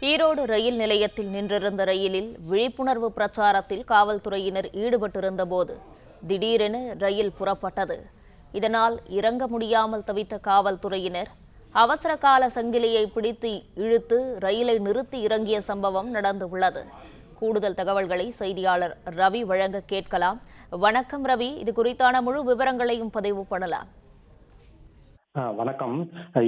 ஈரோடு ரயில் நிலையத்தில் நின்றிருந்த ரயிலில் விழிப்புணர்வு பிரச்சாரத்தில் காவல்துறையினர் ஈடுபட்டிருந்த போது திடீரென ரயில் புறப்பட்டது. இதனால் இறங்க முடியாமல் தவித்த காவல்துறையினர் அவசர கால சங்கிலியை பிடித்து இழுத்து ரயிலை நிறுத்தி இறங்கிய சம்பவம் நடந்துள்ளது. கூடுதல் தகவல்களை செய்தியாளர் ரவி வழங்க கேட்கலாம். வணக்கம் ரவி, இது குறித்தான முழு விவரங்களையும் பதிவு பண்ணலாம். வணக்கம்.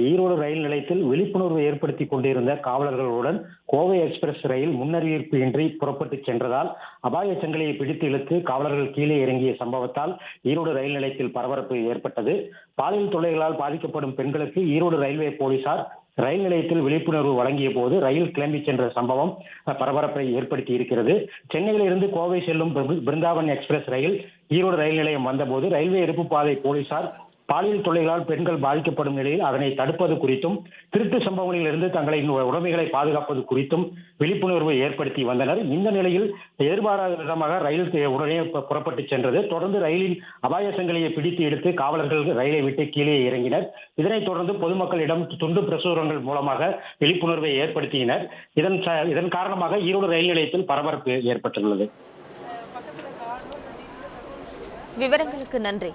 ஈரோடு ரயில் நிலையத்தில் விழிப்புணர்வு ஏற்படுத்தி கொண்டிருந்த காவலர்களுடன் கோவை எக்ஸ்பிரஸ் ரயில் முன்னறிவிப்பு இன்றி புறப்பட்டு சென்றதால் அபாய சங்கிலியை பிடித்து இழுத்து காவலர்கள் கீழே இறங்கிய சம்பவத்தால் ஈரோடு ரயில் நிலையத்தில் பரபரப்பு ஏற்பட்டது. பாலியல் தொல்லைகளால் பாதிக்கப்படும் பெண்களுக்கு ஈரோடு ரயில்வே போலீசார் ரயில் நிலையத்தில் விழிப்புணர்வு வழங்கிய போது ரயில் கிளம்பி சென்ற சம்பவம் பரபரப்பை ஏற்படுத்தி இருக்கிறது. சென்னையில் இருந்து கோவை செல்லும் பிருந்தாவன் எக்ஸ்பிரஸ் ரயில் ஈரோடு ரயில் நிலையம் வந்தபோது ரயில்வே இருப்பு பாதை போலீசார் பாலியல் தொல்லைகளால் பெண்கள் பாதிக்கப்படும் நிலையில் அதனை தடுப்பது குறித்தும் திருட்டு சம்பவங்களில் இருந்து தங்களின் உடைமைகளை பாதுகாப்பது குறித்தும் விழிப்புணர்வு ஏற்படுத்தி வந்தனர். இந்த நிலையில் எதிர்பாராத விதமாக ரயில் உடனே புறப்பட்டு சென்றது. தொடர்ந்து ரயிலின் அபாய சங்கிலியை பிடித்து எடுத்து காவலர்கள் ரயிலை விட்டு கீழே இறங்கினர். இதனைத் தொடர்ந்து பொதுமக்களிடம் துண்டு பிரசுரங்கள் மூலமாக விழிப்புணர்வை ஏற்படுத்தினர். இதன் காரணமாக ஈரோடு ரயில் நிலையத்தில் பரபரப்பு ஏற்பட்டுள்ளது. விவரங்களுக்கு நன்றி.